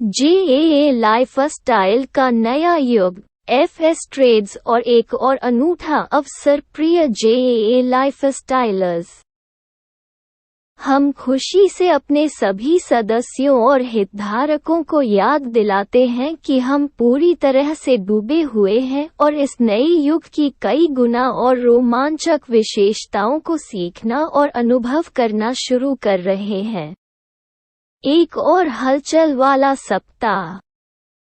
JAA lifestyle का नया युग, एफएस ट्रेड्स और एक और अनूठा अवसर। प्रिय जेएए लाइफस्टाइलर्स, हम खुशी से अपने सभी सदस्यों और हितधारकों को याद दिलाते हैं कि हम पूरी तरह से डूबे हुए हैं और इस नए युग की कई गुना और रोमांचक विशेषताओं को सीखना और अनुभव करना शुरू कर रहे हैं। एक और हलचल वाला सप्ताह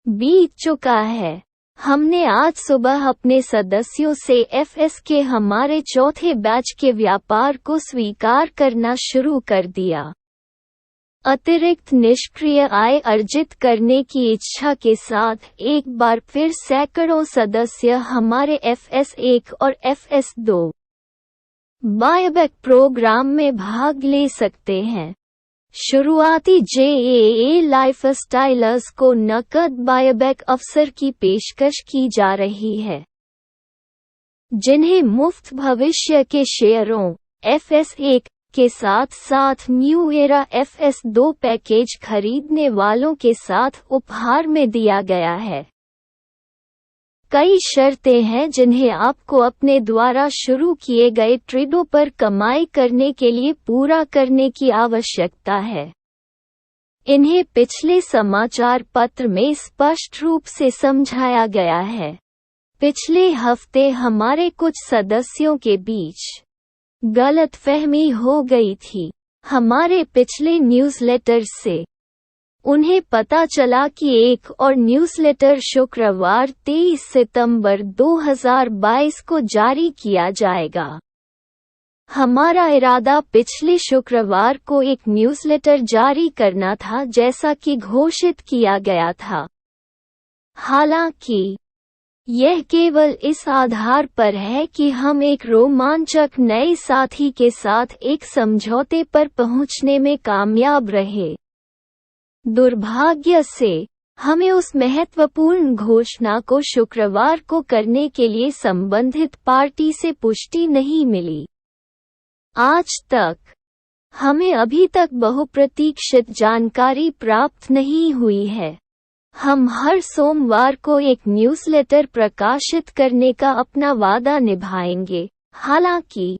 बीत चुका है। हमने आज सुबह अपने सदस्यों से एफएस के हमारे चौथे बैच के व्यापार को स्वीकार करना शुरू कर दिया। अतिरिक्त निष्क्रिय आय अर्जित करने की इच्छा के साथ एक बार फिर सैकड़ों सदस्य हमारे एफएस 1 और एफएस 2 बायबैक प्रोग्राम में भाग ले सकते हैं। शुरुआती जेएए लाइफस्टाइलर्स को नकद बायबैक अवसर की पेशकश की जा रही है, जिन्हें मुफ्त भविष्य के शेयरों एफएस 1 के साथ साथ न्यू एरा एफएस 2 पैकेज खरीदने वालों के साथ उपहार में दिया गया है। कई शर्तें हैं जिन्हें आपको अपने द्वारा शुरू किए गए ट्रेडों पर कमाई करने के लिए पूरा करने की आवश्यकता है। इन्हें पिछले समाचार पत्र में स्पष्ट रूप से समझाया गया है। पिछले हफ्ते हमारे कुछ सदस्यों के बीच गलतफहमी हो गई थी। हमारे पिछले न्यूज़लेटर से उन्हें पता चला कि एक और न्यूज़लेटर शुक्रवार 23 सितंबर 2022 को जारी किया जाएगा। हमारा इरादा पिछले शुक्रवार को एक न्यूज़लेटर जारी करना था, जैसा कि घोषित किया गया था। हालांकि यह केवल इस आधार पर है कि हम एक रोमांचक नए साथी के साथ एक समझौते पर पहुंचने में कामयाब रहे। दुर्भाग्य से हमें उस महत्वपूर्ण घोषणा को शुक्रवार को करने के लिए संबंधित पार्टी से पुष्टि नहीं मिली। आज तक हमें अभी तक बहुप्रतीक्षित जानकारी प्राप्त नहीं हुई है। हम हर सोमवार को एक न्यूज़लेटर प्रकाशित करने का अपना वादा निभाएंगे। हालांकि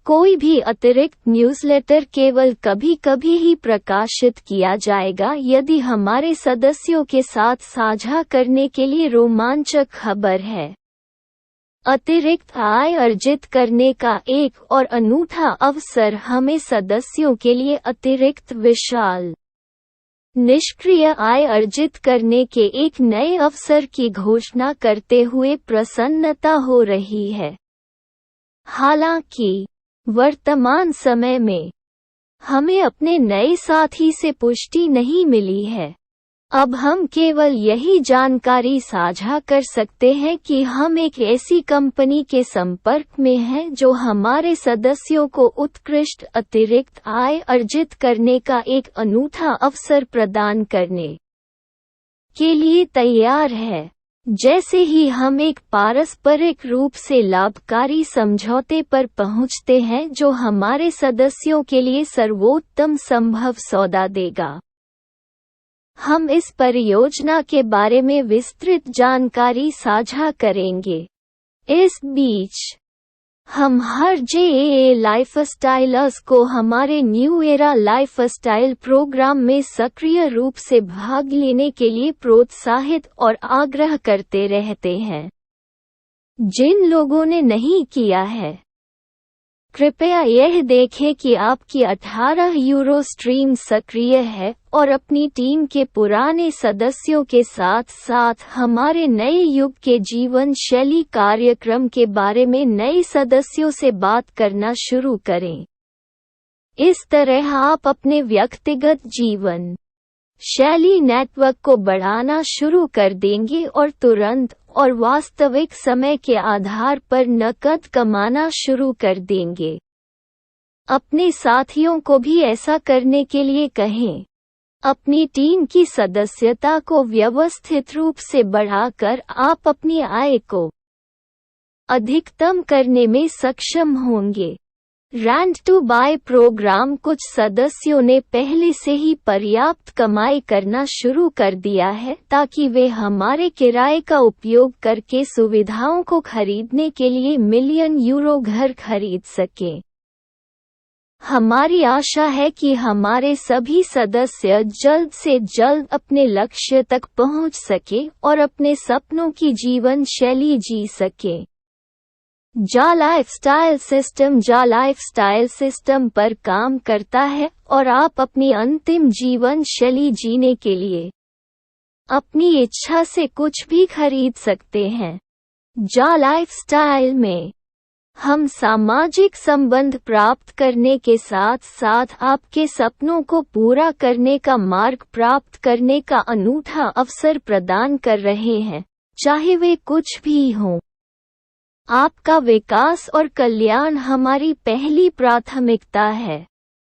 कोई भी अतिरिक्त न्यूज़लेटर केवल कभी-कभी ही प्रकाशित किया जाएगा यदि हमारे सदस्यों के साथ साझा करने के लिए रोमांचक खबर है। अतिरिक्त आय अर्जित करने का एक और अनूठा अवसर हमें सदस्यों के लिए अतिरिक्त विशाल निष्क्रिय आय अर्जित करने के एक नए अवसर की घोषणा करते हुए प्रसन्नता हो रही है। हालांकि वर्तमान समय में हमें अपने नए साथी से पुष्टि नहीं मिली है। अब हम केवल यही जानकारी साझा कर सकते हैं कि हम एक ऐसी कंपनी के संपर्क में हैं जो हमारे सदस्यों को उत्कृष्ट अतिरिक्त आय अर्जित करने का एक अनूठा अवसर प्रदान करने के लिए तैयार है। जैसे ही हम एक पारस्परिक रूप से लाभकारी समझौते पर पहुंचते हैं जो हमारे सदस्यों के लिए सर्वोत्तम संभव सौदा देगा, हम इस परियोजना के बारे में विस्तृत जानकारी साझा करेंगे। इस बीच हम हर जेएए लाइफस्टाइलर्स को हमारे न्यू एरा लाइफस्टाइल प्रोग्राम में सक्रिय रूप से भाग लेने के लिए प्रोत्साहित और आग्रह करते रहते हैं। जिन लोगों ने नहीं किया है, कृपया यह देखें कि आपकी 18 यूरो स्ट्रीम सक्रिय है और अपनी टीम के पुराने सदस्यों के साथ साथ हमारे नए युग के जीवन शैली कार्यक्रम के बारे में नए सदस्यों से बात करना शुरू करें। इस तरह आप अपने व्यक्तिगत जीवन शैली नेटवर्क को बढ़ाना शुरू कर देंगे और तुरंत और वास्तविक समय के आधार पर नकद कमाना शुरू कर देंगे। अपने साथियों को भी ऐसा करने के लिए कहें। अपनी टीम की सदस्यता को व्यवस्थित रूप से बढ़ाकर आप अपनी आय को अधिकतम करने में सक्षम होंगे। रेंट टू बाय प्रोग्राम कुछ सदस्यों ने पहले से ही पर्याप्त कमाई करना शुरू कर दिया है ताकि वे हमारे किराए का उपयोग करके सुविधाओं को खरीदने के लिए मिलियन यूरो घर खरीद सकें। हमारी आशा है कि हमारे सभी सदस्य जल्द से जल्द अपने लक्ष्य तक पहुंच सके और अपने सपनों की जीवन शैली जी सके। जा लाइफस्टाइल सिस्टम पर काम करता है और आप अपनी अंतिम जीवन शैली जीने के लिए अपनी इच्छा से कुछ भी खरीद सकते हैं। जा लाइफस्टाइल में हम सामाजिक संबंध प्राप्त करने के साथ साथ आपके सपनों को पूरा करने का मार्ग प्राप्त करने का अनूठा अवसर प्रदान कर रहे हैं, चाहे वे कुछ भी हों। आपका विकास और कल्याण हमारी पहली प्राथमिकता है।